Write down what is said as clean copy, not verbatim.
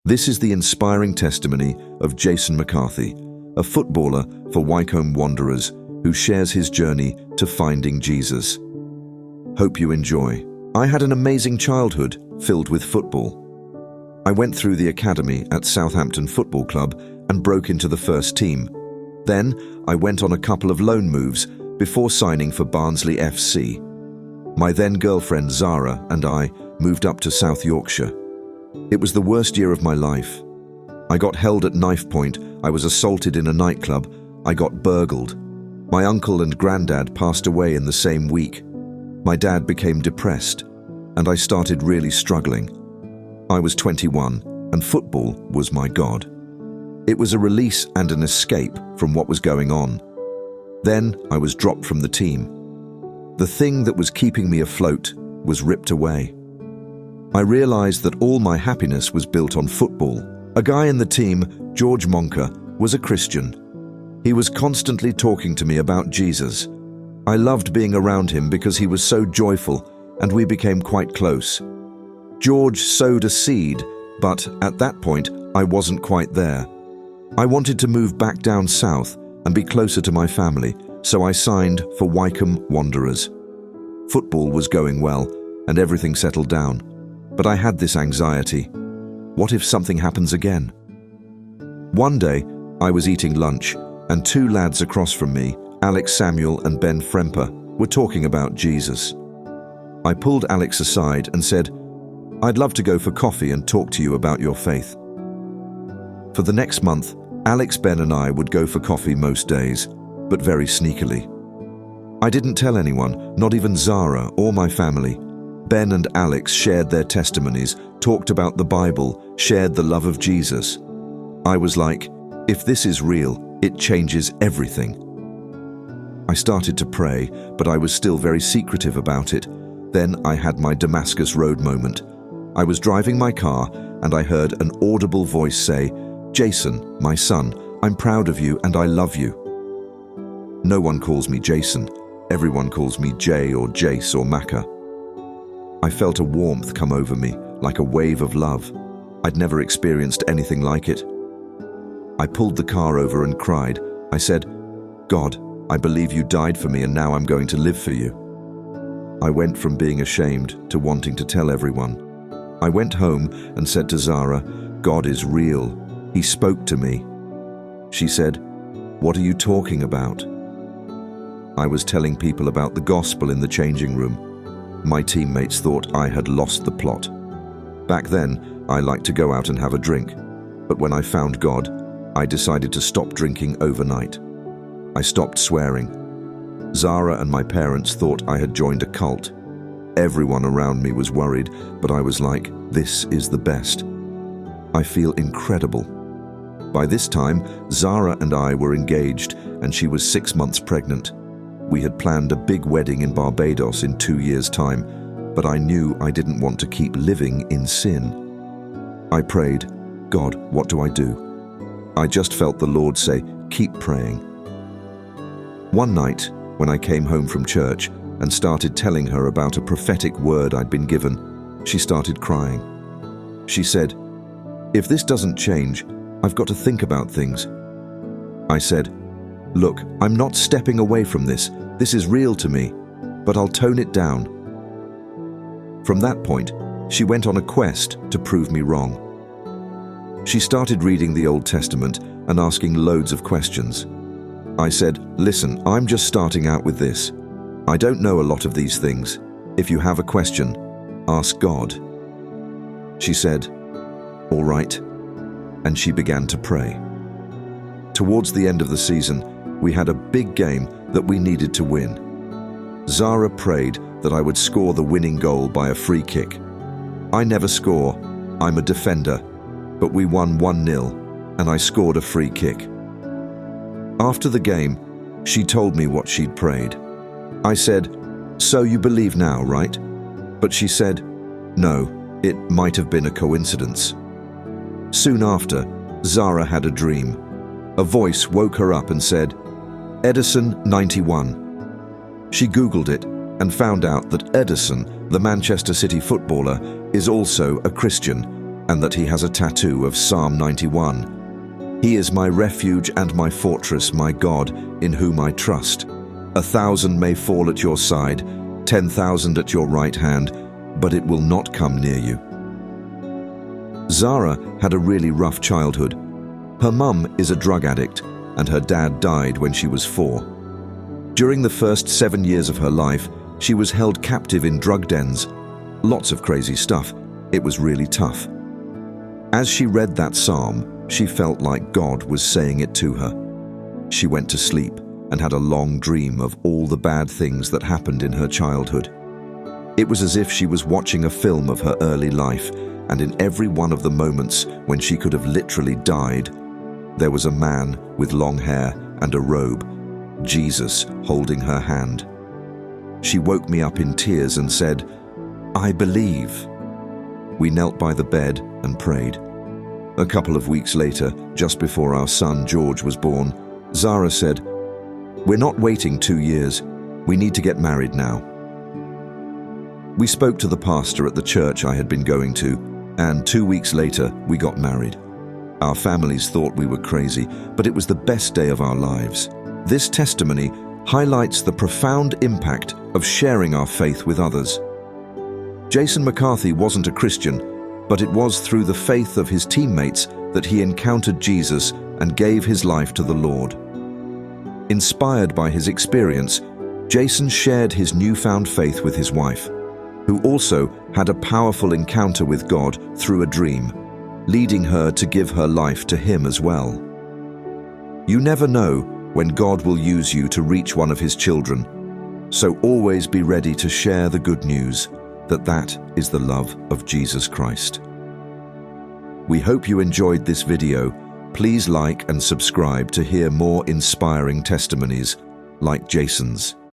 This is the inspiring testimony of Jason McCarthy, a footballer for Wycombe Wanderers who shares his journey to finding Jesus. Hope you enjoy. I had an amazing childhood filled with football. I went through the academy at Southampton Football Club and broke into the first team. Then I went on a couple of loan moves before signing for Barnsley FC. My then girlfriend Zara and I moved up to South Yorkshire. It was the worst year of my life. I got held at knife point, I was assaulted in a nightclub, I got burgled. My uncle and granddad passed away in the same week. My dad became depressed, and I started really struggling. I was 21, and football was my God. It was a release and an escape from what was going on. Then I was dropped from the team. The thing that was keeping me afloat was ripped away. I realized that all my happiness was built on football. A guy in the team, George Monka, was a Christian. He was constantly talking to me about Jesus. I loved being around him because he was so joyful, and we became quite close. George sowed a seed, but at that point, I wasn't quite there. I wanted to move back down south and be closer to my family, so I signed for Wycombe Wanderers. Football was going well, and everything settled down. But I had this anxiety. What if something happens again? One day, I was eating lunch, and two lads across from me, Alex Samuel and Ben Fremper, were talking about Jesus. I pulled Alex aside and said, "I'd love to go for coffee and talk to you about your faith." For the next month, Alex, Ben and I would go for coffee most days, but very sneakily. I didn't tell anyone, not even Zara or my family. Ben and Alex shared their testimonies, talked about the Bible, shared the love of Jesus. I was like, if this is real, it changes everything. I started to pray, but I was still very secretive about it. Then I had my Damascus Road moment. I was driving my car and I heard an audible voice say, "Jason, my son, I'm proud of you and I love you." No one calls me Jason. Everyone calls me Jay or Jace or Macca. I felt a warmth come over me, like a wave of love. I'd never experienced anything like it. I pulled the car over and cried. I said, "God, I believe you died for me and now I'm going to live for you." I went from being ashamed to wanting to tell everyone. I went home and said to Zara, "God is real. He spoke to me." She said, "What are you talking about?" I was telling people about the gospel in the changing room. My teammates thought I had lost the plot. Back then, I liked to go out and have a drink, but when I found God, I decided to stop drinking overnight. I stopped swearing. Zara and my parents thought I had joined a cult. Everyone around me was worried, but I was like, this is the best. I feel incredible. By this time, Zara and I were engaged, and she was 6 months pregnant. We had planned a big wedding in Barbados in 2 years' time, but I knew I didn't want to keep living in sin. I prayed, "God, what do I do?" I just felt the Lord say, "Keep praying." One night, when I came home from church and started telling her about a prophetic word I'd been given, she started crying. She said, "If this doesn't change, I've got to think about things." I said, "Look, I'm not stepping away from this. This is real to me, but I'll tone it down." From that point, she went on a quest to prove me wrong. She started reading the Old Testament and asking loads of questions. I said, "Listen, I'm just starting out with this. I don't know a lot of these things. If you have a question, ask God." She said, "All right," and she began to pray. Towards the end of the season, we had a big game that we needed to win. Zara prayed that I would score the winning goal by a free kick. I never score, I'm a defender, but we won 1-0 and I scored a free kick. After the game, she told me what she'd prayed. I said, "So you believe now, right?" But she said, "No, it might have been a coincidence." Soon after, Zara had a dream. A voice woke her up and said, "Edison 91. She Googled it and found out that Edison, the Manchester City footballer, is also a Christian, and that he has a tattoo of Psalm 91. He is my refuge and my fortress, my God, in whom I trust. 1,000 may fall at your side, 10,000 at your right hand, but it will not come near you. Zara had a really rough childhood. Her mum is a drug addict, and her dad died when she was 4. During the first 7 years of her life, she was held captive in drug dens. Lots of crazy stuff. It was really tough. As she read that psalm, she felt like God was saying it to her. She went to sleep and had a long dream of all the bad things that happened in her childhood. It was as if she was watching a film of her early life, and in every one of the moments when she could have literally died, there was a man with long hair and a robe, Jesus holding her hand. She woke me up in tears and said, "I believe." We knelt by the bed and prayed. A couple of weeks later, just before our son George was born, Zara said, "We're not waiting 2 years. We need to get married now." We spoke to the pastor at the church I had been going to, and 2 weeks later, we got married. Our families thought we were crazy, but it was the best day of our lives. This testimony highlights the profound impact of sharing our faith with others. Jason McCarthy wasn't a Christian, but it was through the faith of his teammates that he encountered Jesus and gave his life to the Lord. Inspired by his experience, Jason shared his newfound faith with his wife, who also had a powerful encounter with God through a dream, leading her to give her life to him as well. You never know when God will use you to reach one of his children, so always be ready to share the good news that is the love of Jesus Christ. We hope you enjoyed this video. Please like and subscribe to hear more inspiring testimonies like Jason's.